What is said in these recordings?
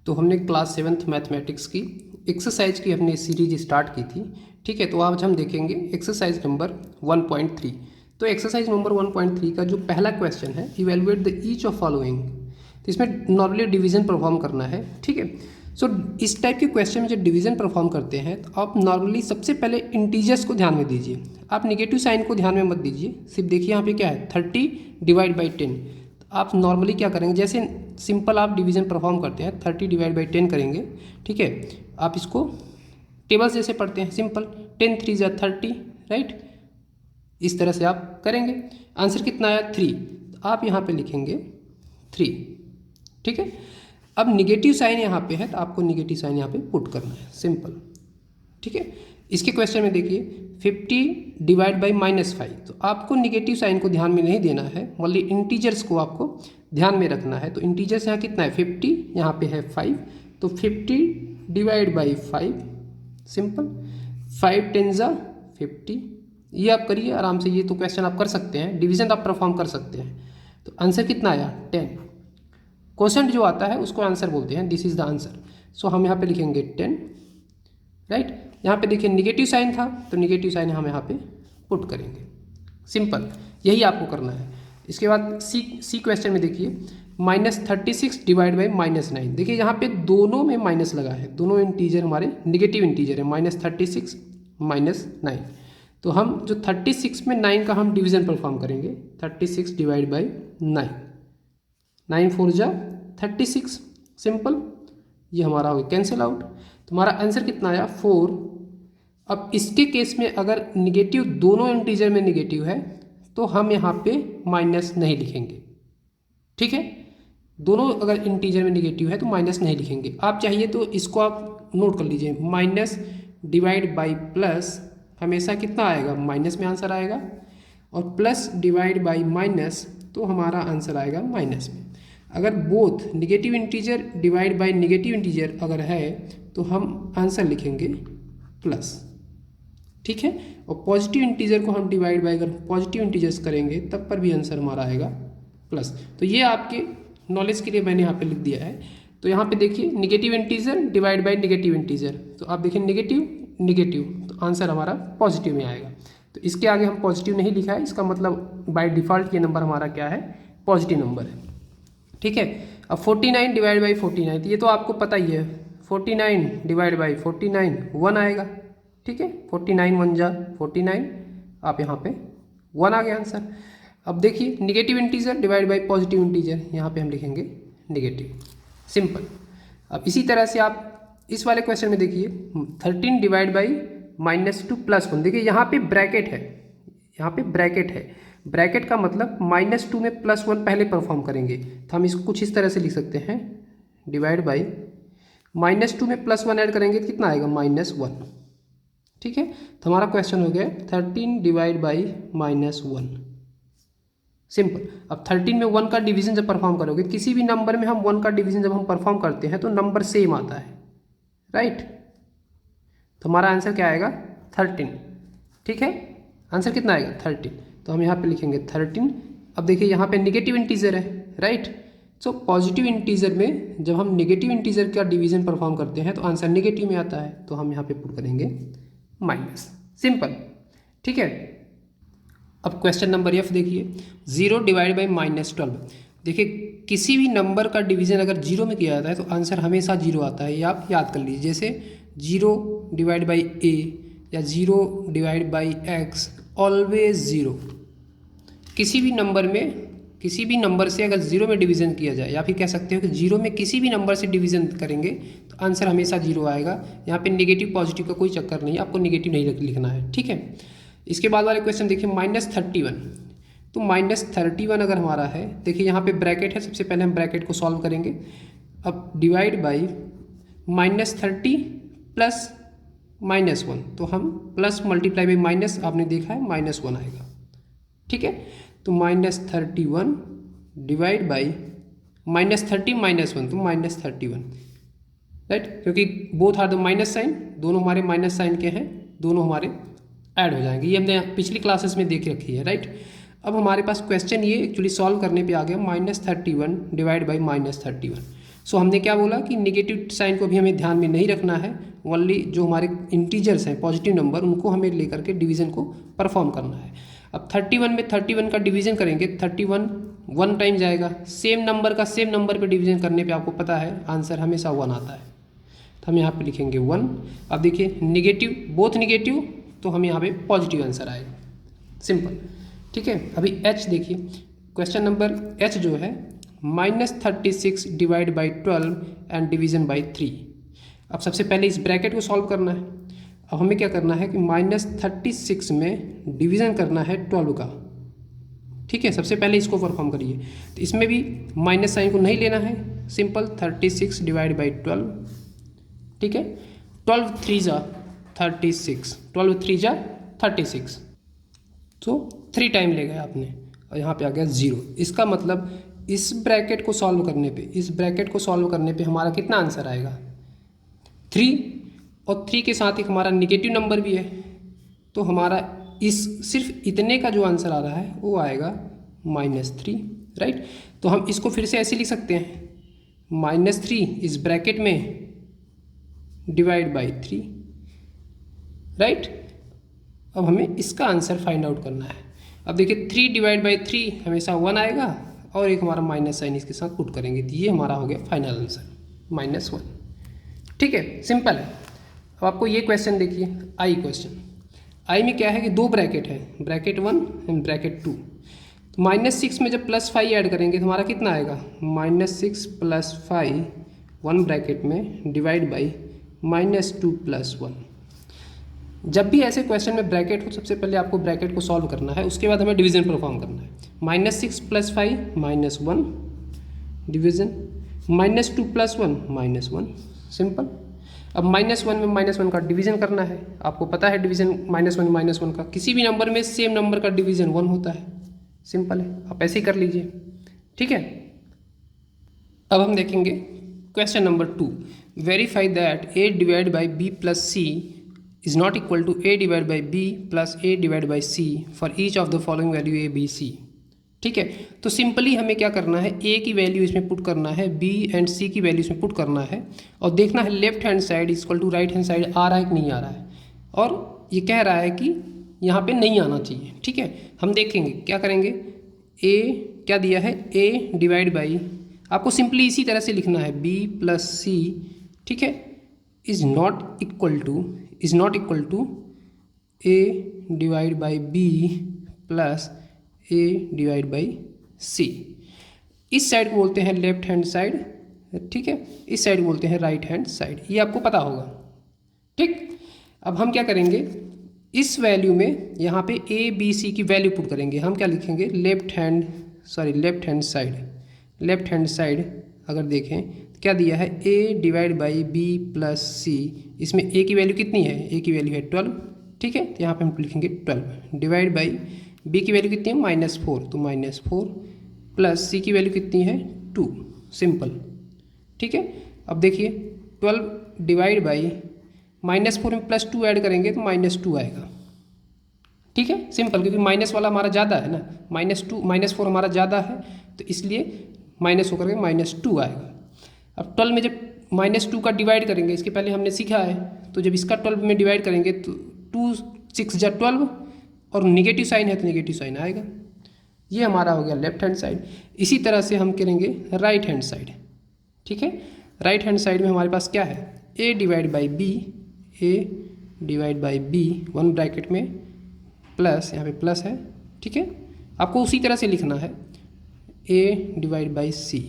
तो हमने class 7th mathematics की एक्सरसाइज की अपनी सीरीज स्टार्ट की थी। ठीक है, तो आज हम देखेंगे एक्सरसाइज नंबर 1.3। तो एक्सरसाइज नंबर 1.3 का जो पहला क्वेश्चन है, evaluate the each of following. तो इसमें नॉर्मली डिवीजन परफॉर्म करना है। ठीक है, सो इस टाइप के क्वेश्चन में जब डिवीजन परफॉर्म करते हैं तो आप नॉर्मली सबसे पहले इंटीजर्स को ध्यान में दीजिए। आप निगेटिव साइन को ध्यान में मत दीजिए। सिर्फ देखिए यहाँ पे क्या है, 30 डिवाइड बाई 10। आप नॉर्मली क्या करेंगे, जैसे सिंपल आप डिवीजन परफॉर्म करते हैं 30 डिवाइड बाई 10 करेंगे। ठीक है, आप इसको टेबल्स जैसे पढ़ते हैं, सिंपल 10 3 ज़ा 30, राइट। इस तरह से आप करेंगे। आंसर कितना आया 3, तो आप यहाँ पे लिखेंगे 3। ठीक है, अब निगेटिव साइन यहाँ पे है तो आपको निगेटिव साइन यहाँ पे पुट करना है, सिंपल। ठीक है, इसके क्वेश्चन में देखिए 50 डिवाइड बाई -5, तो आपको निगेटिव साइन को ध्यान में नहीं देना है, ओनली इंटीजर्स को आपको ध्यान में रखना है। तो इंटीजर्स यहाँ कितना है 50, यहाँ पे है 5, तो 50 डिवाइड बाई 5, सिंपल। 5 10 ज़ा 50, ये आप करिए आराम से। ये तो क्वेश्चन आप कर सकते हैं, डिवीजन आप परफॉर्म कर सकते हैं। तो आंसर कितना आया 10। क्वेश्चन जो आता है उसको आंसर बोलते हैं, दिस इज द आंसर। सो हम यहाँ पे लिखेंगे 10, राइट। यहाँ पे देखिए निगेटिव साइन था तो निगेटिव साइन हम यहाँ पे पुट करेंगे, सिंपल। यही आपको करना है। इसके बाद सी क्वेश्चन में देखिए -36 डिवाइड बाई -9। देखिए यहाँ पे दोनों में माइनस लगा है, दोनों इंटीजर हमारे निगेटिव इंटीजर है, -36 -9। तो हम जो 36 में 9 का हम डिवीजन परफॉर्म करेंगे, 36 डिवाइड बाई 9, 9 4 ज़ा 36, सिंपल। ये हमारा हो गया कैंसिल आउट। तो हमारा आंसर कितना आया 4। अब इसके केस में अगर निगेटिव दोनों इंटीजर में निगेटिव है तो हम यहाँ पे माइनस नहीं लिखेंगे। ठीक है, दोनों अगर इंटीजर में निगेटिव है तो माइनस नहीं लिखेंगे। आप चाहिए तो इसको आप नोट कर लीजिए, माइनस डिवाइड बाई प्लस हमेशा कितना आएगा, माइनस में आंसर आएगा, और प्लस डिवाइड बाई माइनस तो हमारा आंसर आएगा माइनस में। अगर both negative integer divide by negative integer अगर है तो हम आंसर लिखेंगे प्लस। ठीक है, और पॉजिटिव इंटीजर को हम डिवाइड बाई अगर पॉजिटिव इंटीजर्स करेंगे तब पर भी आंसर हमारा आएगा प्लस। तो ये आपके नॉलेज के लिए मैंने यहाँ पे लिख दिया है। तो यहाँ पे देखिए negative integer divide by negative integer, तो आप देखिए निगेटिव निगेटिव, तो आंसर हमारा पॉजिटिव में आएगा। तो इसके आगे हम पॉजिटिव नहीं लिखा है, इसका मतलब बाय डिफ़ॉल्ट ये नंबर हमारा क्या है, पॉजिटिव नंबर है। ठीक है, अब 49 डिवाइड बाई 49, तो ये तो आपको पता ही है, 49 डिवाइड बाई 49 1 आएगा। ठीक है, 49 1 ज़ा 49, आप यहाँ पे 1 आ गया आंसर। अब देखिए negative integer divide by positive integer, यहाँ पे हम लिखेंगे निगेटिव, सिंपल। अब इसी तरह से आप इस वाले क्वेश्चन में देखिए 13 डिवाइड बाई -2 + 1। देखिए यहाँ पे ब्रैकेट है, यहाँ पे ब्रैकेट है। ब्रैकेट का मतलब -2 में +1 पहले परफॉर्म करेंगे, तो हम इसको कुछ इस तरह से लिख सकते हैं, डिवाइड बाई -2 में +1 ऐड करेंगे तो कितना आएगा -1। ठीक है, तो हमारा क्वेश्चन हो गया 13 डिवाइड बाई -1, सिंपल। अब 13 में 1 का डिवीजन जब परफॉर्म करोगे, किसी भी नंबर में हम 1 का डिवीजन जब हम परफॉर्म करते हैं तो नंबर सेम आता है, राइट। तो हमारा आंसर क्या आएगा 13। ठीक है, आंसर कितना आएगा 13, तो हम यहाँ पे लिखेंगे 13। अब देखिए यहाँ पे निगेटिव इंटीजर है, राइट। सो पॉजिटिव इंटीजर में जब हम निगेटिव इंटीजर का डिवीजन परफॉर्म करते हैं तो आंसर निगेटिव में आता है, तो हम यहाँ पे पुट करेंगे माइनस, सिंपल। ठीक है, अब क्वेश्चन नंबर F देखिए 0 डिवाइड बाई -12। देखिए किसी भी नंबर का डिवीजन अगर 0 में किया जाता है तो आंसर हमेशा 0 आता है, ये आप याद कर लीजिए। जैसे 0 डिवाइड बाई A या 0 डिवाइड बाई X, ऑलवेज 0। किसी भी नंबर में, किसी भी नंबर से अगर 0 में डिवीज़न किया जाए, या फिर कह सकते हो कि 0 में किसी भी नंबर से डिवीज़न करेंगे तो आंसर हमेशा 0 आएगा। यहाँ पे नेगेटिव पॉजिटिव का कोई चक्कर नहीं, आपको नेगेटिव नहीं लिखना है। ठीक है, इसके बाद वाले क्वेश्चन देखिए -31। तो -31 अगर हमारा है, देखिए यहाँ पे ब्रैकेट है, सबसे पहले हम ब्रैकेट को सॉल्व करेंगे। अब डिवाइड बाई -30 प्लस -1, तो हम प्लस मल्टीप्लाई बाई माइनस, आपने देखा है -1 आएगा। ठीक है, तो -31 डिवाइड बाई -30 -1, तो -31, राइट, क्योंकि both are the minus sign, दोनों हमारे माइनस साइन के हैं, दोनों हमारे ऐड हो जाएंगे। ये हमने पिछली क्लासेस में देख रखी है, राइट। अब हमारे पास क्वेश्चन ये एक्चुअली सॉल्व करने पे आ गया -31 डिवाइड बाई -31। सो हमने क्या बोला कि नेगेटिव साइन को भी हमें ध्यान में नहीं रखना है, ओनली जो हमारे इंटीजर्स हैं पॉजिटिव नंबर उनको हमें लेकर के डिवीज़न को परफॉर्म करना है। अब 31 में 31 का डिवीज़न करेंगे, 31 1 टाइम जाएगा, सेम नंबर का सेम नंबर पे डिवीज़न करने पे आपको पता है आंसर हमेशा 1 आता है, तो हम यहाँ पे लिखेंगे 1। अब देखिए नेगेटिव, बोथ नेगेटिव, तो हम यहाँ पे पॉजिटिव आंसर आएगा, सिंपल। ठीक है, अभी एच देखिए, क्वेश्चन नंबर एच जो है -36 divide by 12 and division by 3। अब सबसे पहले इस ब्रैकेट को सॉल्व करना है। अब हमें क्या करना है कि -36 में डिवीज़न करना है 12 का। ठीक है, सबसे पहले इसको परफॉर्म करिए, तो इसमें भी माइनस साइन को नहीं लेना है, सिंपल 36 डिवाइड बाई 12। ठीक है, 12 3 जा 36, 12 3 जा 36, तो 3 टाइम ले गया आपने और यहाँ पे आ गया 0। इसका मतलब इस ब्रैकेट को सॉल्व करने पे, इस ब्रैकेट को सॉल्व करने पे हमारा कितना आंसर आएगा 3, और 3 के साथ एक हमारा निगेटिव नंबर भी है, तो हमारा इस सिर्फ इतने का जो आंसर आ रहा है वो आएगा -3, राइट। तो हम इसको फिर से ऐसे लिख सकते हैं, -3 इस ब्रैकेट में डिवाइड बाई 3, राइट। अब हमें इसका आंसर फाइंड आउट करना है। अब देखिए 3 डिवाइड बाई 3 हमेशा 1 आएगा, और एक हमारा माइनस साइन इसके साथ पुट करेंगे, तो ये हमारा हो गया फाइनल आंसर -1। ठीक है, सिंपल है। अब आपको ये क्वेश्चन देखिए, आई क्वेश्चन। आई में क्या है कि 2 ब्रैकेट है, ब्रैकेट 1 एंड ब्रैकेट 2। तो -6 में जब +5 ऐड करेंगे तो हमारा कितना आएगा, -6 + 5 1 ब्रैकेट में डिवाइड बाई -2 + 1। जब भी ऐसे क्वेश्चन में ब्रैकेट हो, सबसे पहले आपको ब्रैकेट को सॉल्व करना है, उसके बाद हमें डिवीजन परफॉर्म करना है। -6 + 5 -1 डिवीजन, -2 + 1 -1, सिंपल। अब -1 में -1 का डिवीजन करना है, आपको पता है डिवीजन -1 -1 का, किसी भी नंबर में सेम नंबर का डिवीजन 1 होता है, सिंपल है, आप ऐसे ही कर लीजिए। ठीक है, अब हम देखेंगे question number 2, verify that a divide by b + c is not equal to a divided by b plus a divided by c for each of the following value a b c। ठीक है, तो simply हमें क्या करना है, a की value इसमें put करना है, b एंड c की वैल्यू इसमें पुट करना है, और देखना है left hand side equal to right hand side आ रहा है कि नहीं आ रहा है, और ये कह रहा है कि यहाँ पे नहीं आना चाहिए। ठीक है, हम देखेंगे क्या करेंगे, a क्या दिया है, a डिवाइड बाई, आपको सिंपली इसी तरह से लिखना है b + c, ठीक है, is not equal to a divide by b plus a divide by c। इस साइड को बोलते हैं लेफ्ट हैंड साइड, ठीक है, इस साइड बोलते हैं राइट हैंड साइड, ये आपको पता होगा। ठीक, अब हम क्या करेंगे, इस वैल्यू में यहाँ पे a b c की वैल्यू पुट करेंगे। हम क्या लिखेंगे, लेफ्ट हैंड साइड अगर देखें क्या दिया है, a divide by b plus c, इसमें a की वैल्यू कितनी है, a की वैल्यू है 12, ठीक है, तो यहाँ पे हम लिखेंगे 12 डिवाइड बाई b की वैल्यू कितनी है, -4, तो -4 प्लस c की वैल्यू कितनी है 2, सिंपल। ठीक है, अब देखिए 12 डिवाइड बाई -4 में +2 ऐड करेंगे तो -2 आएगा। ठीक है, सिंपल, क्योंकि माइनस वाला हमारा ज़्यादा है ना, -4 हमारा ज़्यादा है, तो इसलिए माइनस होकर के -2 आएगा। अब 12 में जब -2 का डिवाइड करेंगे, इसके पहले हमने सीखा है, तो जब इसका 12 में डिवाइड करेंगे तो 2 6 जा 12, और नेगेटिव साइन है तो नेगेटिव साइन आएगा। ये हमारा हो गया लेफ्ट हैंड साइड। इसी तरह से हम करेंगे राइट हैंड साइड। ठीक है, राइट हैंड साइड में हमारे पास क्या है, a divide by b 1 bracket में प्लस, यहाँ पे प्लस है, ठीक है, आपको उसी तरह से लिखना है a divide by c,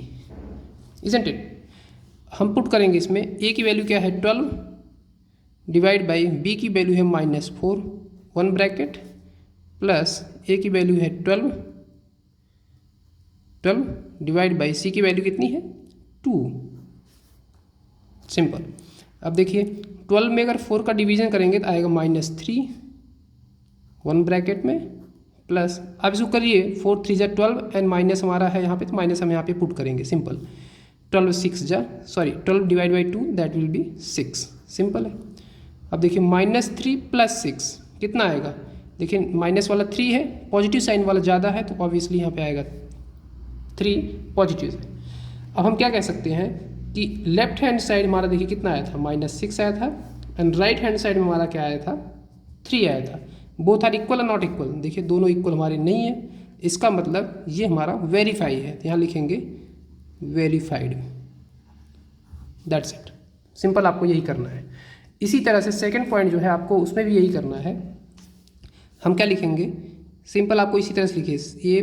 isn't it. हम पुट करेंगे इसमें a की वैल्यू क्या है 12 डिवाइड बाई b की वैल्यू है -4 1 ब्रैकेट प्लस a की वैल्यू है 12 डिवाइड बाई c की वैल्यू कितनी है 2, सिंपल। अब देखिए 12 में अगर 4 का डिवीजन करेंगे तो आएगा -3 1 ब्रैकेट में प्लस, अब इसको करिए 4 3 जा 12 एंड माइनस हमारा है यहाँ पे, तो माइनस हम यहाँ पे पुट करेंगे, simple. 12 divide by 2 that will B 6, simple है। अब देखिए -3 + 6 कितना आएगा, देखिए माइनस वाला 3 है, पॉजिटिव साइन वाला ज़्यादा है, तो ऑब्वियसली यहाँ पे आएगा 3 पॉजिटिव साइन। अब हम क्या कह सकते हैं, कि लेफ्ट हैंड साइड हमारा देखिए कितना आया था, -6 आया था, एंड राइट हैंड साइड में हमारा क्या आया था, 3 आया था। बोथ आर इक्वल और नॉट इक्वल, देखिए दोनों इक्वल हमारे नहीं है, इसका मतलब ये हमारा वेरीफाई है, यहाँ लिखेंगे वेरीफाइड। दैट्स इट, सिंपल आपको यही करना है। इसी तरह से सेकंड पॉइंट जो है आपको उसमें भी यही करना है। हम क्या लिखेंगे, सिंपल आपको इसी तरह से लिखिए, a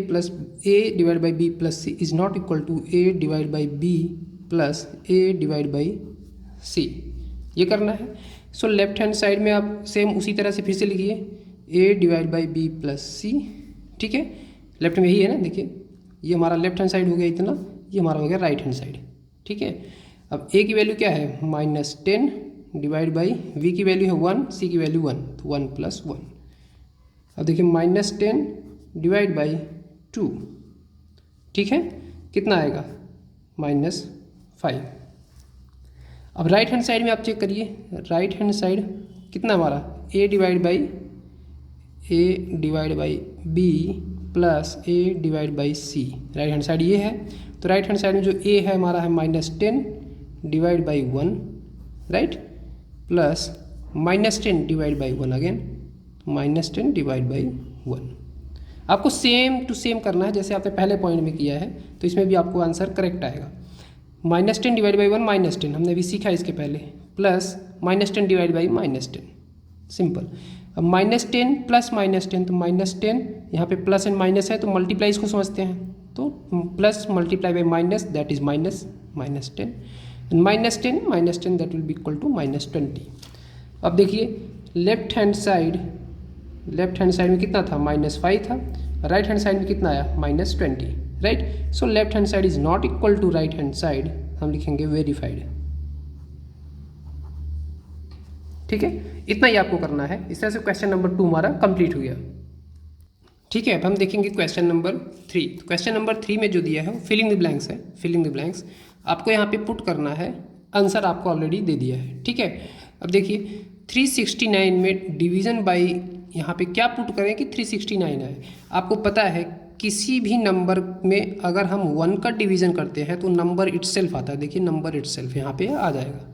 divide by b plus c is not equal to a divide by b plus a divide by सी, ये करना है। सो लेफ्ट हैंड साइड में आप सेम उसी तरह से फिर से लिखिए a divide by b plus c, ठीक है, लेफ्ट में यही है ना, देखिए ये हमारा लेफ्ट हैंड साइड हो गया इतना, ये हमारा हो गया राइट हैंड साइड, ठीक है। अब a की वैल्यू क्या है, -10 डिवाइड बाई v की वैल्यू है 1, c की वैल्यू 1, तो 1 + 1। अब देखिए -10 डिवाइड बाई 2, ठीक है, कितना आएगा, -5। अब राइट हैंड साइड में आप चेक करिए, राइट हैंड साइड कितना हमारा, a divide by b plus a divide by c, right hand side ये है। तो राइट हैंड साइड में जो a है हमारा है -10 divide by 1, right, plus -10 divide by 1 again, -10 divide by 1। आपको सेम टू सेम करना है जैसे आपने पहले पॉइंट में किया है, तो इसमें भी आपको आंसर करेक्ट आएगा। -10 डिवाइड बाई 1 -10, हमने अभी सीखा इसके पहले, प्लस -10 डिवाइड बाई -10, सिंपल। अब -10 प्लस -10, तो -10 यहाँ पे प्लस एंड माइनस है तो मल्टीप्लाई इसको समझते हैं, तो plus multiply by minus that is -10, -10 that will be equal to -20। अब देखिए लेफ्ट हैंड साइड में कितना था, -5 था, राइट हैंड साइड में कितना आया, -20, right. So left hand side is not equal to right hand side, हम लिखेंगे वेरीफाइड, ठीक है। इतना ही आपको करना है। इस तरह से क्वेश्चन नंबर 2 हमारा कंप्लीट हो गया, ठीक है। अब हम देखेंगे क्वेश्चन नंबर 3। क्वेश्चन नंबर 3 में जो दिया है वो फिलिंग द ब्लैंक्स है, फिलिंग द ब्लैंक्स आपको यहाँ पे पुट करना है, आंसर आपको ऑलरेडी दे दिया है, ठीक है। अब देखिए 369 में डिवीज़न बाई यहाँ पे क्या पुट करें कि 369 है। आपको पता है किसी भी नंबर में अगर हम 1 का डिवीज़न करते हैं तो नंबर इटसेल्फ आता है, देखिए नंबर इटसेल्फ यहाँ पे आ जाएगा।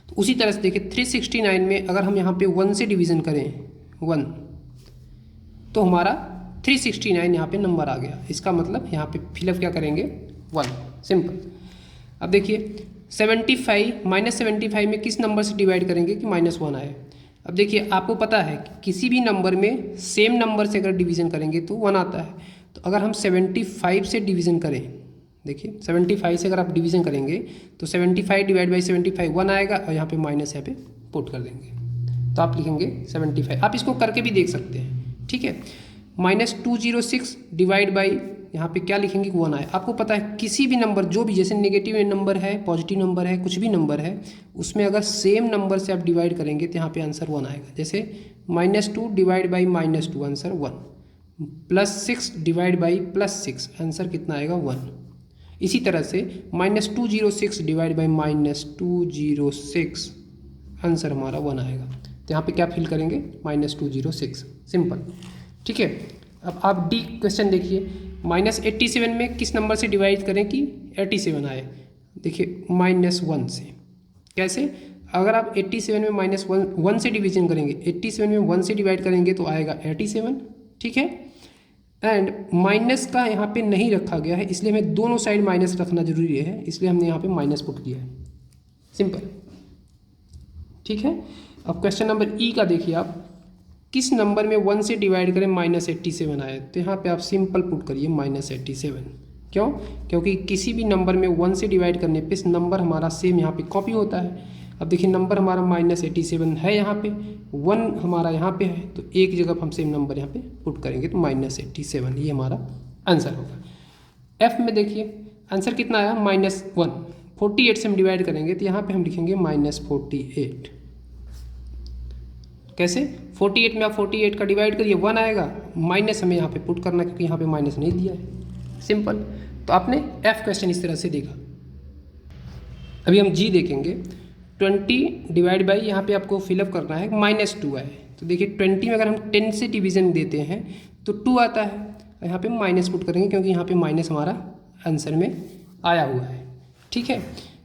तो उसी तरह से देखिए 369 में अगर हम यहाँ पे 1 से डिवीज़न करें 1, तो हमारा 369 यहाँ पे नंबर आ गया, इसका मतलब यहाँ पे फिलअप क्या करेंगे 1, सिंपल। अब देखिए 75 -75 में किस नंबर से डिवाइड करेंगे कि -1 आए। अब देखिए आपको पता है कि किसी भी नंबर में सेम नंबर से अगर डिवीज़न करेंगे तो 1 आता है। तो अगर हम 75 से डिवीज़न करें, देखिए 75 से अगर आप डिवीज़न करेंगे तो 75 डिवाइड बाई 75 1 आएगा, और यहाँ पे माइनस यहाँ पे पुट कर देंगे, तो आप लिखेंगे 75। आप इसको करके भी देख सकते हैं, ठीक है। -206 डिवाइड बाई यहाँ पे क्या लिखेंगे 1 आए। आपको पता है किसी भी नंबर जो भी, जैसे नेगेटिव नंबर है, पॉजिटिव नंबर है, कुछ भी नंबर है, उसमें अगर सेम नंबर से आप डिवाइड करेंगे तो यहाँ पे आंसर 1 आएगा। जैसे -2 divide by -2 answer 1, +6 divide by +6 answer कितना आएगा 1। इसी तरह से -206 डिवाइड बाई -206 आंसर हमारा 1 आएगा। तो यहाँ पे क्या फिल करेंगे -206, सिंपल, ठीक है। अब आप डी क्वेश्चन देखिए, -87 में किस नंबर से डिवाइड करें कि 87 आए। देखिए -1 से, कैसे, अगर आप 87 में -1 से डिवीजन करेंगे, 87 में 1 से डिवाइड करेंगे तो आएगा 87, ठीक है। एंड माइनस का यहाँ पे नहीं रखा गया है, इसलिए हमें दोनों साइड माइनस रखना जरूरी है, इसलिए हमने यहाँ पे माइनस पुट किया है, सिंपल, ठीक है। अब क्वेश्चन नंबर ई का देखिए आप, किस नंबर में 1 से डिवाइड करें -87 आए। तो यहाँ पे आप सिंपल पुट करिए -87, क्यों, क्योंकि किसी भी नंबर में 1 से डिवाइड करने पे नंबर हमारा सेम यहाँ पे कॉपी होता है। अब देखिए नंबर हमारा -87 है, यहाँ पे 1 हमारा यहाँ पे है, तो एक जगह हम सेम नंबर यहाँ पे पुट करेंगे तो -87, ये हमारा आंसर होगा। एफ में देखिए आंसर कितना आया -1, 48 से हम डिवाइड करेंगे तो यहाँ पे हम लिखेंगे -48। कैसे, 48 में आप 48 का डिवाइड करिए 1 आएगा, माइनस हमें यहाँ पे पुट करना क्योंकि यहाँ पे माइनस नहीं दिया है, सिंपल। तो आपने एफ क्वेश्चन इस तरह से देखा। अभी हम जी देखेंगे, 20 डिवाइड बाई यहाँ पे आपको फिलअप करना है -2 आए। तो देखिए 20 में अगर हम 10 से डिवीज़न देते हैं तो 2 आता है, यहाँ पे माइनस पुट करेंगे क्योंकि यहाँ पे माइनस हमारा आंसर में आया हुआ है, ठीक है।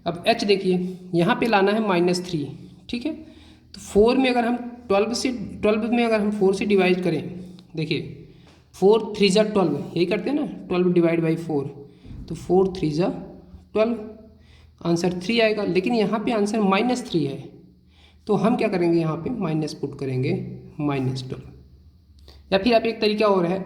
अब h देखिए यहाँ पे लाना है -3, ठीक है। तो 4 में अगर हम 12 में अगर हम 4 से डिवाइड करें, देखिए 4 3 जा 12, यही करते हैं ना, 12 डिवाइड बाई 4, तो 4 3 जा 12, आंसर 3 आएगा। लेकिन यहाँ पे आंसर -3 है, तो हम क्या करेंगे, यहाँ पे माइनस पुट करेंगे, -12। या फिर आप एक तरीका और है,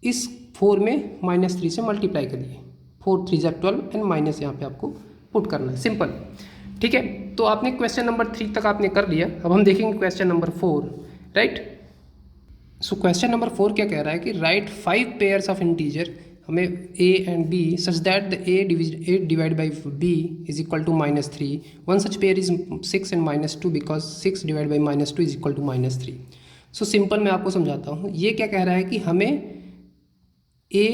इस 4 में -3 से मल्टीप्लाई करिए, 4 3 जा 12 एंड माइनस यहाँ पे आपको पुट करना है, सिंपल, ठीक है। तो आपने क्वेश्चन नंबर 3 तक आपने कर लिया। अब हम देखेंगे question number 4, right. So question number 4 क्या कह रहा है कि राइट 5 पेयर्स ऑफ इंटीजर, हमें a and b such that the a divide by b is equal to -3, one such pair is 6 and -2 because 6 divide by -2 is equal to -3। So simple मैं आपको समझाता हूँ। ये क्या कह रहा है कि हमें a,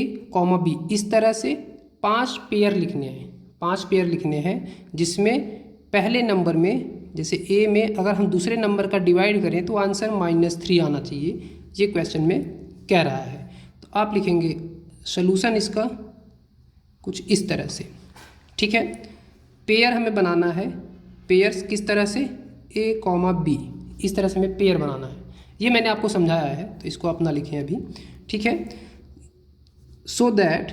b इस तरह से 5 पेयर लिखने हैं, 5 पेयर लिखने हैं, जिसमें पहले नंबर में जैसे a में अगर हम दूसरे नंबर का डिवाइड करें तो आंसर -3 आना चाहिए, ये क्वेश्चन में कह रहा है। तो आप लिखेंगे सॉल्यूशन इसका कुछ इस तरह से, ठीक है। पेयर हमें बनाना है, पेयर्स किस तरह से, a, b, इस तरह से हमें पेयर बनाना है। ये मैंने आपको समझाया है, तो इसको अपना लिखें अभी, ठीक है। सो दैट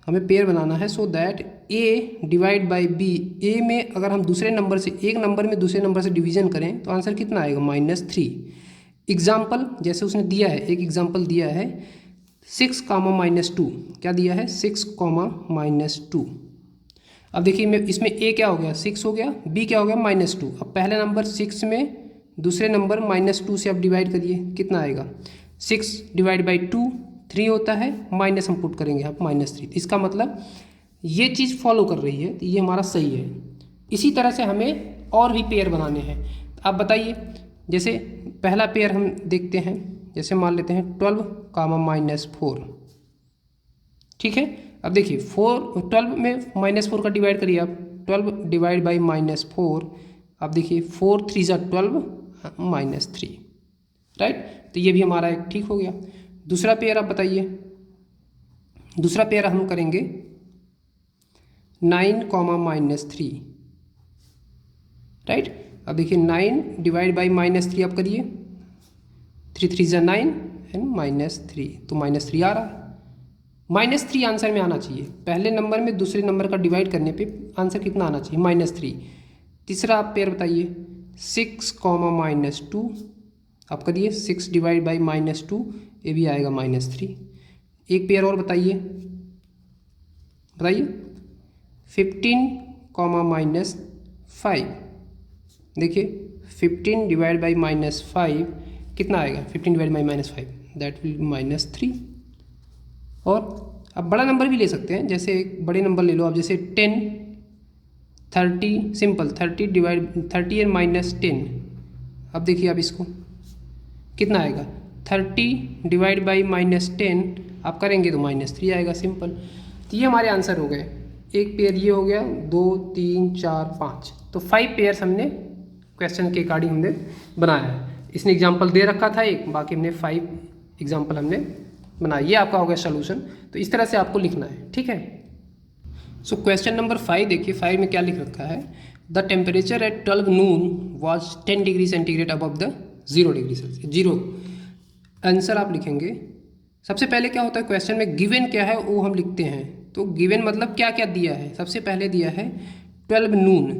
हमें पेयर बनाना है, so that a divide by b, a में अगर हम दूसरे नंबर से, एक नंबर में दूसरे नंबर से डिवीजन करें तो आंसर कितना आएगा, -3। एग्जाम्पल जैसे उसने दिया है, एक एग्जाम्पल दिया है 6, -2, क्या दिया है, 6, -2। अब देखिए मैं इसमें a क्या हो गया, 6 हो गया, b क्या हो गया, -2। अब पहले नंबर 6 में दूसरे नंबर -2 से आप डिवाइड करिए, कितना आएगा, 6 डिवाइड बाई 2 3 होता है, माइनस हम पुट करेंगे आप -3। इसका मतलब ये चीज़ फॉलो कर रही है, तो ये हमारा सही है। इसी तरह से हमें और भी पेयर बनाने हैं। आप बताइए, जैसे पहला पेयर हम देखते हैं, जैसे मान लेते हैं 12, -4, ठीक है। अब देखिए 12 में -4 का डिवाइड करिए आप, 12 डिवाइड बाई -4, अब देखिए 4 3 जा 12, -3, राइट। तो ये भी हमारा एक ठीक हो गया। दूसरा पेयर आप बताइए, दूसरा पेयर हम करेंगे 9, -3, राइट। अब देखिए 9 डिवाइड बाई -3 आप करिए, 3 3 जा 9 एंड -3, तो -3 आ रहा है। -3 आंसर में आना चाहिए, पहले नंबर में दूसरे नंबर का डिवाइड करने पे आंसर कितना आना चाहिए, -3। तीसरा आप पेयर बताइए 6, -2, आप करिए 6 डिवाइड बाई -2, ये भी आएगा -3। एक पेयर और बताइए, बताइए 15, -5, देखिए 15 डिवाइड बाई -5 कितना आएगा, 15 डिवाइड बाई -5 दैट विल -3। और अब बड़ा नंबर भी ले सकते हैं, जैसे एक बड़े नंबर ले लो आप, जैसे 10, 30, सिंपल 30 डिवाइड 30 एंड -10। अब देखिए आप इसको कितना आएगा, 30 डिवाइड बाई -10 आप करेंगे तो -3 आएगा, सिंपल। तो ये हमारे आंसर हो गए। एक पेयर ये हो गया, 2 3 4 5, तो 5 पेयर्स हमने क्वेश्चन के अकॉर्डिंग हमने बनाया है। इसने एग्जाम्पल दे रखा था एक, बाकी हमने 5 एग्जाम्पल हमने बनाया। ये आपका हो गया सोल्यूशन। तो इस तरह से आपको लिखना है, ठीक है। सो क्वेश्चन नंबर 5 देखिए, 5 में क्या लिख रखा है, the temperature at 12 Noon was 10 degree centigrade above the 0 degree Celsius, 0। Answer आप लिखेंगे, सबसे पहले क्या होता है क्वेश्चन में, गिवन क्या है वो हम लिखते हैं। तो गिवन मतलब क्या क्या दिया है, सबसे पहले दिया है 12 नून,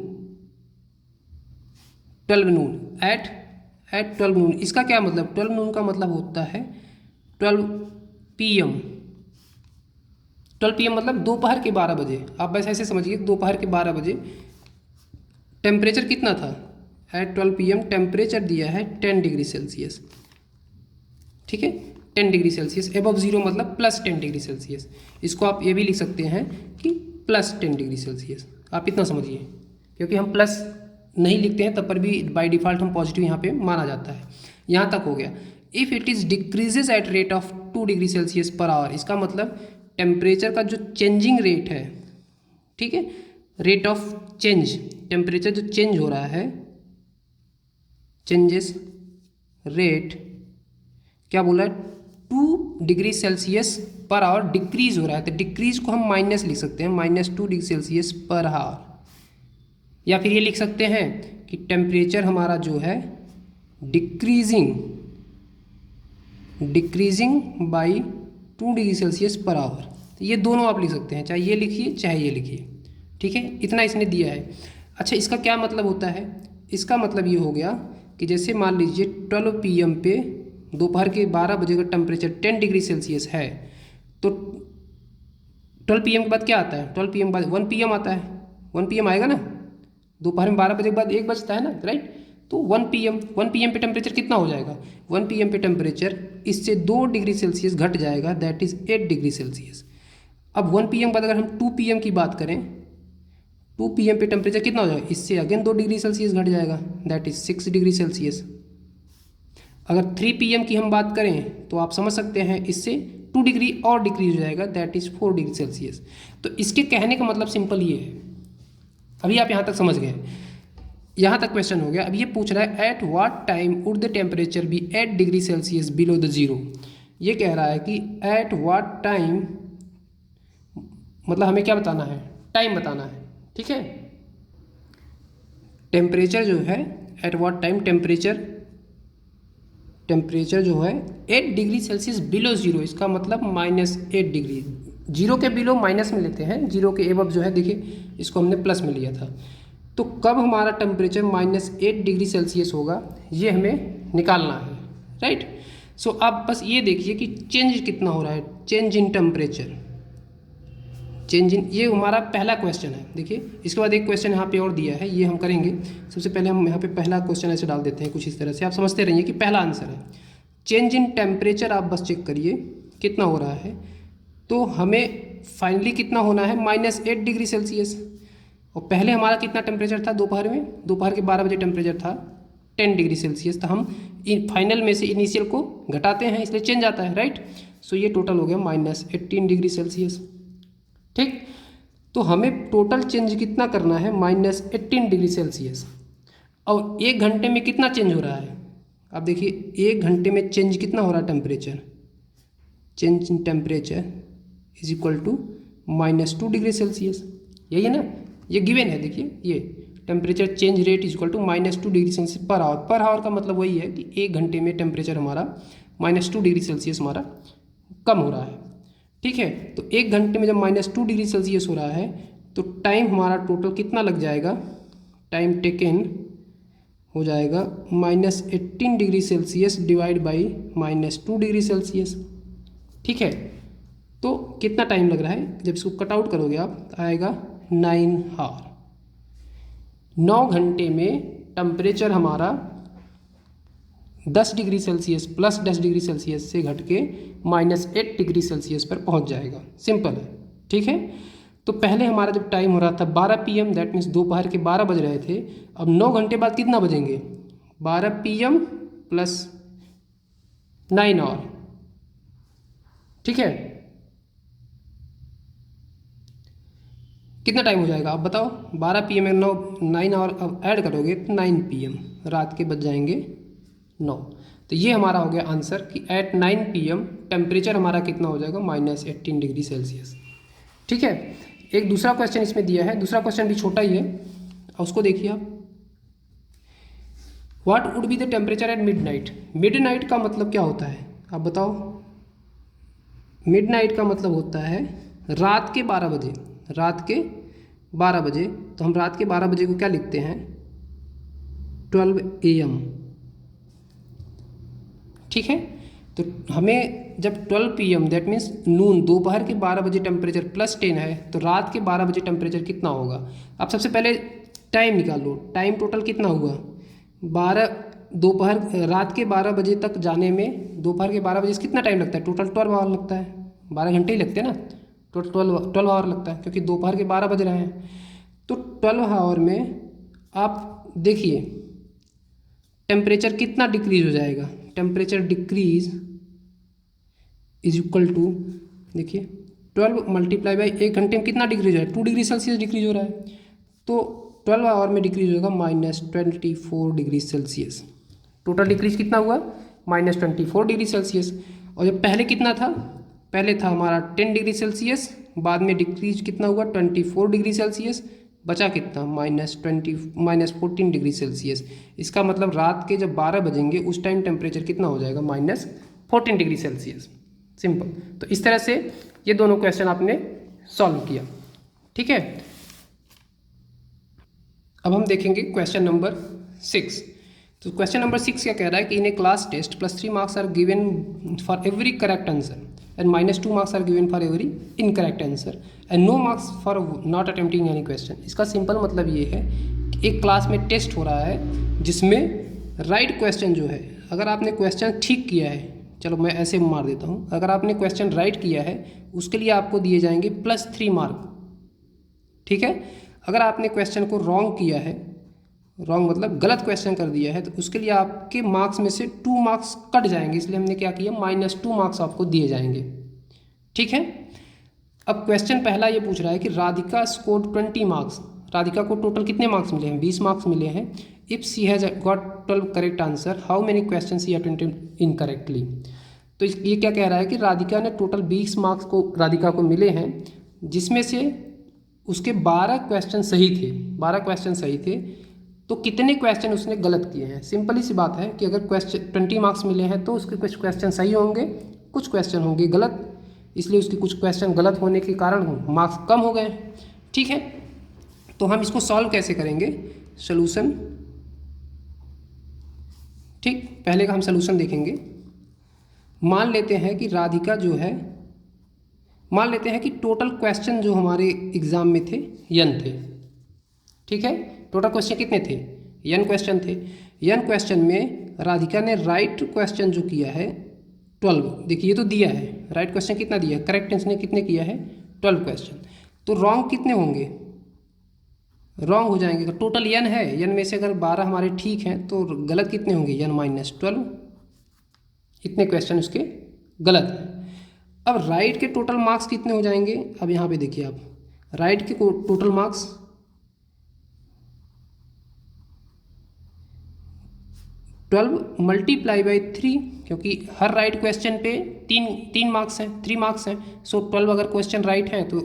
12 नून एट 12 नून। इसका क्या मतलब, 12 नून का मतलब होता है 12 PM। 12 PM मतलब दोपहर के 12 बजे। आप बस ऐसे समझिए, दोपहर के 12 बजे टेम्परेचर कितना था, एट 12 PM टेम्परेचर दिया है 10 डिग्री सेल्सियस, ठीक है, 10 डिग्री सेल्सियस। एबव 0 मतलब +10 डिग्री सेल्सियस। इसको आप ये भी लिख सकते हैं कि +10 डिग्री सेल्सियस, आप इतना समझिए, क्योंकि हम प्लस नहीं लिखते हैं तब पर भी बाय डिफ़ॉल्ट हम पॉजिटिव यहाँ पे माना जाता है। यहाँ तक हो गया। If it is decreases at rate of 2 degree Celsius per our, इसका मतलब टेम्परेचर का जो चेंजिंग रेट है, ठीक है, रेट ऑफ चेंज, टेम्परेचर जो चेंज हो रहा है, चेंजेस रेट क्या बोला है, 2 degree Celsius per our decrease हो रहा है, तो डिक्रीज को हम माइनस लिख सकते हैं, -2 डिग्री सेल्सियस पर आवर, या फिर ये लिख सकते हैं कि टेम्परेचर हमारा जो है decreasing by 2 degree Celsius per our. तो ये दोनों आप लिख सकते हैं, चाहे ये लिखिए चाहे ये लिखिए, ठीक है। इतना इसने दिया है। अच्छा, इसका क्या मतलब होता है? इसका मतलब ये हो गया कि जैसे मान लीजिए 12 PM पे दोपहर के 12 बजे का टेम्परेचर 10 डिग्री सेल्सियस है, तो 12 PM के बाद क्या आता है? 12 PM के बाद 1 PM आता है, 1 PM आएगा ना, दोपहर में 12 बजे के बाद 1 बजता है ना, राइट। तो 1 PM पे टेम्परेचर कितना हो जाएगा? 1 PM पे टेम्परेचर इससे 2 डिग्री सेल्सियस घट जाएगा, दैट इज़ 8 डिग्री सेल्सियस। अब 1 PM के बाद अगर हम 2 PM की बात करें, 2 PM पे टेम्परेचर कितना हो जाएगा? इससे अगेन 2 डिग्री सेल्सियस घट जाएगा, दैट इज़ 6 डिग्री सेल्सियस। अगर 3 PM की हम बात करें तो आप समझ सकते हैं इससे 2 डिग्री और डिक्रीज हो जाएगा, दैट इज़ 4 डिग्री सेल्सियस। तो इसके कहने का मतलब सिंपल ये है। अभी आप यहाँ तक समझ गए, यहाँ तक क्वेश्चन हो गया। अब ये पूछ रहा है at what time would the temperature be 8 degree Celsius below the zero. ये कह रहा है कि एट व्हाट टाइम, मतलब हमें क्या बताना है? टाइम बताना है, ठीक है। टेम्परेचर जो है एट व्हाट टाइम टेम्परेचर जो है 8 डिग्री सेल्सियस बिलो जीरो, इसका मतलब -8 डिग्री। जीरो के बिलो माइनस में लेते हैं, जीरो के एबव जो है देखिए इसको हमने प्लस में लिया था। तो कब हमारा टेम्परेचर -8 डिग्री सेल्सियस होगा, ये हमें निकालना है, राइट। सो आप बस ये देखिए कि चेंज कितना हो रहा है, चेंज इन टेम्परेचर, ये हमारा पहला क्वेश्चन है। देखिए इसके बाद एक क्वेश्चन यहाँ पे और दिया है, ये हम करेंगे। सबसे पहले हम यहाँ पे पहला क्वेश्चन ऐसे डाल देते हैं कुछ इस तरह से, आप समझते रहिए कि पहला आंसर है चेंज इन टेम्परेचर। आप बस चेक करिए कितना हो रहा है, तो हमें फाइनली कितना होना है? -8 डिग्री सेल्सियस। और पहले हमारा कितना टेम्परेचर था दोपहर में? दोपहर के 12 बजे टेम्परेचर था 10 डिग्री सेल्सियस। तो हम फाइनल में से इनिशियल को घटाते हैं, इसलिए चेंज आता है, राइट। सो ये टोटल हो गया -18 डिग्री सेल्सियस, ठीक। तो हमें टोटल चेंज कितना करना है? -18 डिग्री सेल्सियस। और 1 घंटे में कितना चेंज हो रहा है? आप देखिए 1 घंटे में चेंज कितना हो रहा है temperature? Change in temperature is equal to -2 degree Celsius, यही है ना, ये गिवन है। देखिए ये temperature change rate is equal to -2 degree Celsius per hour. Per hour का मतलब वही है कि 1 घंटे में टेम्परेचर हमारा -2 डिग्री सेल्सियस हमारा कम हो रहा है, ठीक है। तो 1 घंटे में जब -2 डिग्री सेल्सियस हो रहा है तो टाइम हमारा टोटल कितना लग जाएगा? टाइम टेकन हो जाएगा -18 degree Celsius divide by -2 degree Celsius, ठीक है। तो कितना टाइम लग रहा है? जब इसको कट आउट करोगे आप आएगा 9 आवर। 9 घंटे में टेम्परेचर हमारा 10 degree Celsius plus 10 degree Celsius से घट के -8 डिग्री सेल्सियस पर पहुंच जाएगा। सिंपल है, ठीक है। तो पहले हमारा जब टाइम हो रहा था 12 PM, दैट मीन्स दोपहर के 12 बज रहे थे। अब 9 घंटे बाद कितना बजेंगे? 12 PM प्लस 9 आवर, ठीक है। कितना टाइम हो जाएगा आप बताओ? 12 PM में 9 आवर अब ऐड करोगे तो 9 PM, रात के बज जाएंगे 9। तो ये हमारा हो गया आंसर कि एट 9 PM टेम्परेचर हमारा कितना हो जाएगा? -18 डिग्री सेल्सियस, ठीक है। एक दूसरा क्वेश्चन इसमें दिया है, दूसरा क्वेश्चन भी छोटा ही है, उसको देखिए आप। What would be the temperature at midnight? Midnight का मतलब क्या होता है आप बताओ? मिडनाइट का मतलब होता है रात के 12 बजे। रात के 12 बजे, तो हम रात के 12 बजे को क्या लिखते हैं? 12 AM, ठीक है। तो हमें जब 12 PM दैट मीन्स नून, दोपहर के 12 बजे टेम्परेचर +10 है, तो रात के 12 बजे टेम्परेचर कितना होगा? आप सबसे पहले टाइम निकाल लो, टाइम टोटल कितना हुआ? 12 दोपहर रात के 12 बजे तक जाने में दोपहर के 12 बजे से कितना टाइम लगता है? टोटल 12 आवर लगता है, 12 घंटे ही लगते हैं ना, टोटल 12 आवर लगता है, क्योंकि दोपहर के 12 बज रहे हैं। तो 12 आवर में आप देखिए टेम्परेचर कितना डिक्रीज हो जाएगा? Temperature decrease is equal to, देखिए 12 मल्टीप्लाई बाई 1 घंटे में कितना डिक्रीज हो रहा है? 2 डिग्री सेल्सियस डिक्रीज हो रहा है। तो 12 आवर में डिक्रीज होगा -24 डिग्री सेल्सियस। टोटल डिक्रीज कितना हुआ? -24 डिग्री सेल्सियस। और जब पहले कितना था, पहले था हमारा 10 डिग्री सेल्सियस, बाद में डिक्रीज कितना हुआ 24 डिग्री सेल्सियस, बचा कितना -14 डिग्री सेल्सियस। इसका मतलब रात के जब 12 बजेंगे उस टाइम टेम्परेचर कितना हो जाएगा -14 डिग्री सेल्सियस। सिंपल। तो इस तरह से ये दोनों क्वेश्चन आपने सॉल्व किया, ठीक है। अब हम देखेंगे क्वेश्चन नंबर 6। तो क्वेश्चन नंबर 6 क्या कह रहा है कि in a class test +3 marks are given for every correct answer and -2 marks are given for every incorrect answer and no marks for not attempting any question. इसका simple मतलब ये है कि एक क्लास में टेस्ट हो रहा है जिसमें राइट क्वेश्चन जो है, अगर आपने क्वेश्चन ठीक किया है, चलो मैं ऐसे मार देता हूँ, अगर आपने क्वेश्चन राइट किया है उसके लिए आपको दिए जाएंगे +3 मार्क, ठीक है। अगर आपने क्वेश्चन को रॉन्ग किया है, रॉन्ग मतलब गलत क्वेश्चन कर दिया है, तो उसके लिए आपके मार्क्स में से 2 मार्क्स कट जाएंगे, इसलिए हमने क्या किया -2 मार्क्स आपको दिए जाएंगे, ठीक है। अब क्वेश्चन पहला ये पूछ रहा है कि राधिका स्कोर्ड 20 मार्क्स, राधिका को टोटल कितने मार्क्स मिले हैं, 20 मार्क्स मिले हैं। If she has got 12 correct answer, how many question she attempted incorrectly. तो ये क्या कह रहा है कि राधिका ने टोटल 20 मार्क्स को राधिका को मिले हैं, जिसमें से उसके 12 क्वेश्चन सही थे, 12 क्वेश्चन सही थे, तो कितने क्वेश्चन उसने गलत किए हैं। सिंपल ही सी बात है कि अगर क्वेश्चन 20 मार्क्स मिले हैं तो उसके कुछ क्वेश्चन सही होंगे, कुछ क्वेश्चन होंगे गलत, इसलिए उसके कुछ क्वेश्चन गलत होने के कारण मार्क्स कम हो गए, ठीक है। तो हम इसको सॉल्व कैसे करेंगे, सोल्यूशन, ठीक। पहले का हम सोल्यूशन देखेंगे। मान लेते हैं कि राधिका जो है, मान लेते हैं कि टोटल क्वेश्चन जो हमारे एग्जाम में थे n थे, ठीक है। टोटल क्वेश्चन कितने थे, n क्वेश्चन थे। n क्वेश्चन में राधिका ने राइट क्वेश्चन जो किया है 12, देखिए ये तो दिया है, राइट क्वेश्चन कितना दिया है, करेक्ट आंसर ने कितने किया है 12 क्वेश्चन, तो रॉन्ग कितने होंगे, रॉन्ग हो जाएंगे। टोटल n है, n में से अगर 12 हमारे ठीक हैं तो गलत कितने होंगे, n -12, इतने क्वेश्चन उसके गलत हैं। अब राइट के टोटल मार्क्स कितने हो जाएंगे, अब यहाँ पे देखिए आप, राइट के टोटल मार्क्स 12 × 3, क्योंकि हर राइट क्वेश्चन पे तीन मार्क्स हैं, 3 मार्क्स हैं। सो 12 अगर क्वेश्चन राइट है तो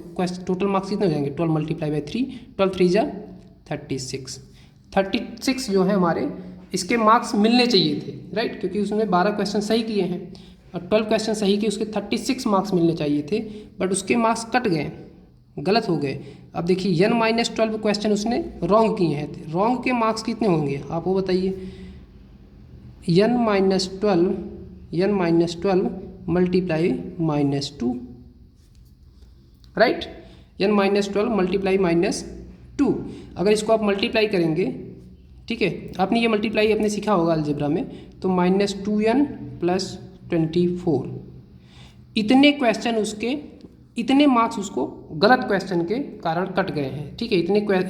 टोटल मार्क्स कितने हो जाएंगे, 12 × 3, 12 3 जा 36 जो है हमारे, इसके मार्क्स मिलने चाहिए थे, राइट, क्योंकि उसने 12 क्वेश्चन सही किए हैं और 12 क्वेश्चन सही किए, उसके 36 मार्क्स मिलने चाहिए थे, बट उसके मार्क्स कट गए, गलत हो गए। अब देखिए n -12 क्वेश्चन उसने रॉन्ग किए हैं, रॉन्ग के मार्क्स कितने होंगे आप वो बताइए, n -12 multiply -2, right, n -12 multiply -2। अगर इसको आप मल्टीप्लाई करेंगे, ठीक है, आपने ये मल्टीप्लाई आपने सीखा होगा अलजेब्रा में, तो -2n + 24, इतने क्वेश्चन उसके, इतने मार्क्स उसको गलत क्वेश्चन के कारण कट गए हैं, ठीक है,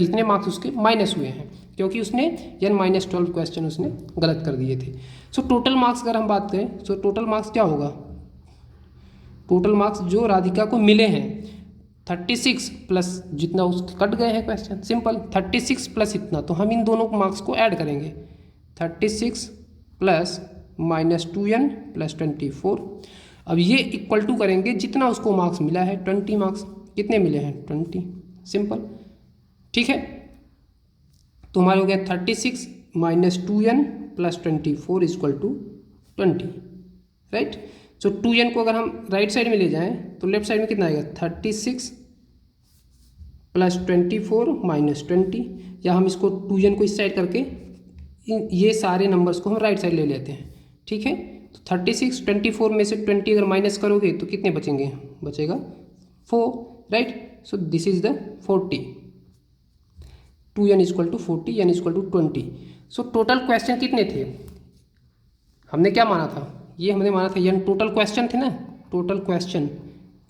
इतने मार्क्स उसके माइनस हुए हैं क्योंकि उसने n -12 क्वेश्चन उसने गलत कर दिए थे। सो टोटल मार्क्स अगर हम बात करें, सो टोटल मार्क्स क्या होगा, टोटल मार्क्स जो राधिका को मिले हैं 36 प्लस जितना उसके कट गए हैं क्वेश्चन, सिंपल 36 प्लस इतना, तो हम इन दोनों मार्क्स को ऐड करेंगे, 36 प्लस -2n + 24। अब ये इक्वल टू करेंगे जितना उसको मार्क्स मिला है, 20 मार्क्स, कितने मिले हैं 20, सिंपल, ठीक है। तो हमारे हो गया 36 -2n + 24 = 20, राइट। सो 2n को अगर हम राइट साइड में ले जाएं तो लेफ्ट साइड में कितना आएगा, 36 + 24 - 20, या हम इसको 2n को इस साइड करके ये सारे नंबर्स को हम राइट साइड ले लेते हैं, ठीक है। तो 36 24 में से 20 अगर माइनस करोगे तो कितने बचेंगे, बचेगा 4, right. So this is the 40, 2n = 40, n = 20। So total question कितने थे, हमने क्या माना था, ये हमने माना था n टोटल क्वेश्चन थे ना, टोटल क्वेश्चन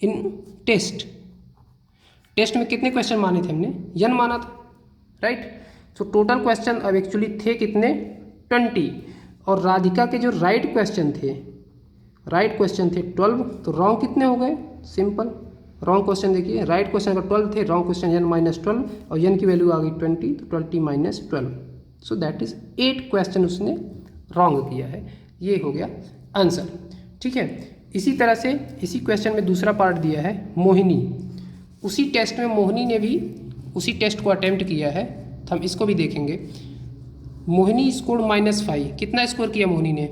इन टेस्ट में कितने क्वेश्चन माने थे हमने, n माना था, राइट। सो टोटल क्वेश्चन अब एक्चुअली थे कितने 20, और राधिका के जो राइट क्वेश्चन थे 12, तो रॉन्ग कितने हो गए, सिंपल, रॉन्ग क्वेश्चन देखिए, राइट क्वेश्चन अगर 12 थे, रॉन्ग क्वेश्चन n -12 और n की वैल्यू आ गई 20, तो 20 - 12, सो दैट इज 8 क्वेश्चन उसने रॉन्ग किया है, ये हो गया आंसर, ठीक है। इसी तरह से इसी क्वेश्चन में दूसरा पार्ट दिया है मोहिनी, उसी टेस्ट में मोहिनी ने भी उसी टेस्ट को अटेम्प्ट किया है, तो हम इसको भी देखेंगे। मोहिनी स्कोर -5, कितना स्कोर किया मोहिनी ने?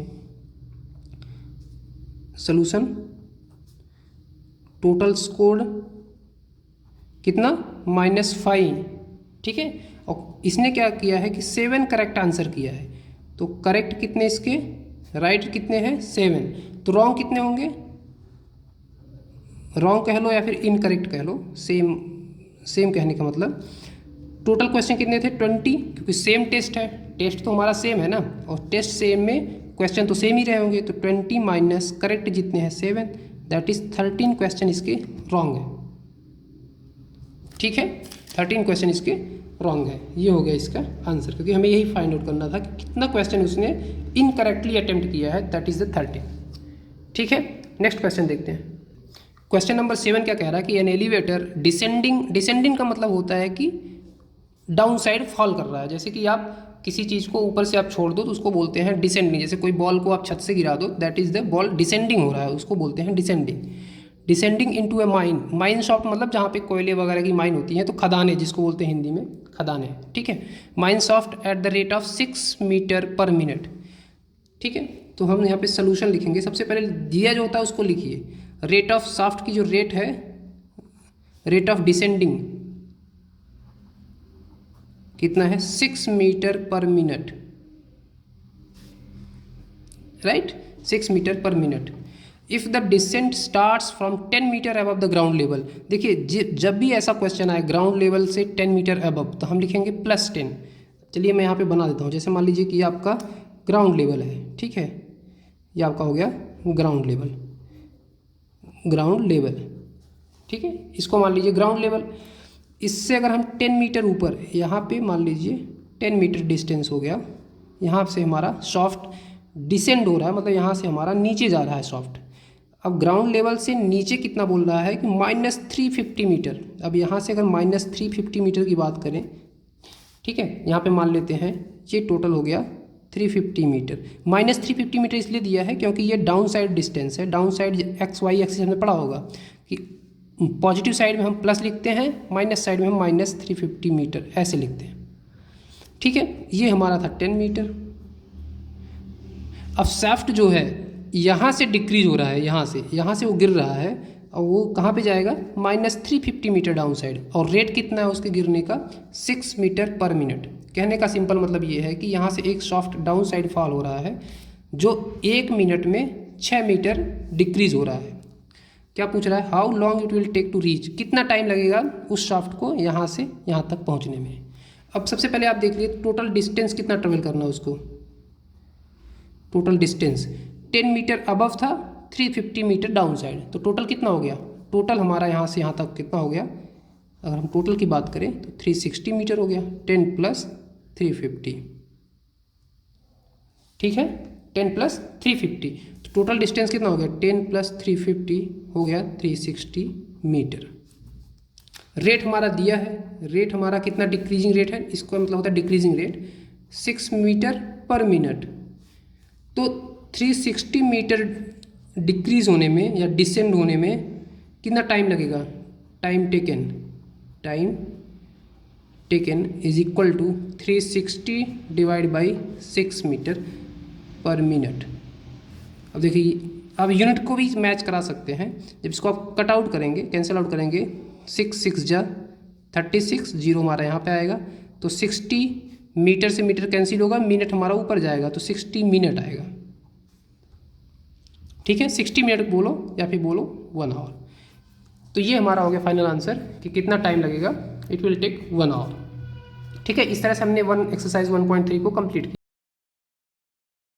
सोल्यूशन टोटल स्कोर कितना? -5, ठीक है। और इसने क्या किया है कि 7 करेक्ट आंसर किया है। तो करेक्ट कितने इसके, राइट कितने हैं? 7। तो रॉन्ग कितने होंगे? रॉन्ग कह लो या फिर इनकरेक्ट कह लो, सेम कहने का मतलब। टोटल क्वेश्चन कितने थे? 20, क्योंकि सेम टेस्ट है, टेस्ट तो हमारा सेम है ना, और टेस्ट सेम में क्वेश्चन तो सेम ही रहे होंगे। तो 20 माइनस करेक्ट जितने हैं 7, दैट इज 13 क्वेश्चन इसके रॉन्ग है, ठीक है। 13 क्वेश्चन इसके रॉन्ग है, ये हो गया इसका आंसर, क्योंकि हमें यही फाइंड आउट करना था कि कितना क्वेश्चन उसने इनकरेक्टली अटेम्प्ट किया है, दैट इज द 13, ठीक है। नेक्स्ट क्वेश्चन देखते हैं। क्वेश्चन नंबर 7 क्या कह रहा है कि एन एलिवेटर डिसेंडिंग का मतलब होता है कि डाउन साइड फॉल कर रहा है। जैसे कि आप किसी चीज़ को ऊपर से आप छोड़ दो तो उसको बोलते हैं डिसेंडिंग। जैसे कोई बॉल को आप छत से गिरा दो, that is the ball descending हो रहा है, उसको बोलते हैं डिसेंडिंग इनटू ए माइन शाफ्ट, मतलब जहाँ पे कोयले वगैरह की माइन होती हैं, तो खदानें जिसको बोलते हैं हिंदी में खदानें, ठीक है। Mine shaft at the rate of 6 meter per minute, ठीक है। तो हम यहाँ पे सोल्यूशन लिखेंगे। सबसे पहले दिया जो होता है उसको लिखिए। रेट ऑफ शाफ्ट की जो रेट है, रेट ऑफ डिसेंडिंग कितना है? 6 meter per minute, right, 6 meter per minute. If the descent starts from 10 meter above the ground level, देखिए जब भी ऐसा क्वेश्चन आए ग्राउंड लेवल से 10 मीटर अबव, तो हम लिखेंगे +10। चलिए मैं यहाँ पे बना देता हूँ। जैसे मान लीजिए कि ये आपका ग्राउंड लेवल है, ठीक है, ये आपका हो गया ग्राउंड लेवल, ठीक है। इसको मान लीजिए ग्राउंड लेवल। इससे अगर हम 10 मीटर ऊपर, यहाँ पे मान लीजिए 10 मीटर डिस्टेंस हो गया, यहाँ से हमारा सॉफ्ट डिसेंड हो रहा है, मतलब यहाँ से हमारा नीचे जा रहा है सॉफ्ट। अब ग्राउंड लेवल से नीचे कितना बोल रहा है कि -350 मीटर। अब यहाँ से अगर -350 मीटर की बात करें, ठीक है, यहाँ पे मान लेते हैं ये टोटल हो गया 350 मीटर। -350 मीटर इसलिए दिया है क्योंकि ये डाउन साइड डिस्टेंस है। डाउन साइड XY एक्सिस हमने पढ़ा होगा कि पॉजिटिव साइड में हम प्लस लिखते हैं, माइनस साइड में हम -350 मीटर ऐसे लिखते हैं, ठीक है। ये हमारा था 10 मीटर। अब शाफ्ट जो है यहाँ से डिक्रीज हो रहा है, यहाँ से वो गिर रहा है, और वो कहाँ पे जाएगा? -350 मीटर डाउन साइड। और रेट कितना है उसके गिरने का? 6 मीटर पर मिनट। कहने का सिंपल मतलब ये है कि यहाँ से एक सॉफ्ट डाउन साइड फॉल हो रहा है, जो 1 मिनट में 6 मीटर डिक्रीज हो रहा है। क्या पूछ रहा है? How long it will take to reach, कितना टाइम लगेगा उस सॉफ्ट को यहाँ से यहाँ तक पहुँचने में। अब सबसे पहले आप देख लीजिए टोटल डिस्टेंस कितना ट्रेवल करना है उसको। टोटल डिस्टेंस 10 मीटर अबव था, 350 मीटर डाउन साइड, तो टोटल कितना हो गया? टोटल हमारा यहाँ से यहाँ तक कितना हो गया? अगर हम टोटल की बात करें तो 360 मीटर हो गया। 10 + 350, ठीक है, 10 + 350, तो टोटल डिस्टेंस कितना हो गया? 10 + 350 हो गया 360 मीटर। रेट हमारा दिया है, रेट हमारा कितना डिक्रीजिंग रेट है, इसका मतलब होता है decreasing rate 6 meter per minute. तो 360 मीटर डिक्रीज होने में या डिसेंड होने में कितना टाइम लगेगा? Time taken is equal to 360 divide by 6 meter per minute. अब देखिए, अब यूनिट को भी मैच करा सकते हैं। जब इसको आप कट आउट करेंगे, कैंसिल आउट करेंगे, 6 6 जा 36, जीरो हमारा यहाँ पे आएगा, तो 60 मीटर से मीटर कैंसिल होगा, मिनट हमारा ऊपर जाएगा, तो 60 मिनट आएगा, ठीक है। 60 मिनट बोलो या फिर बोलो 1 आवर। तो ये हमारा हो गया फाइनल आंसर कि कितना टाइम लगेगा, इट विल टेक 1 आवर, ठीक है। इस तरह से हमने एक्सरसाइज 1.3 को कंप्लीट किया।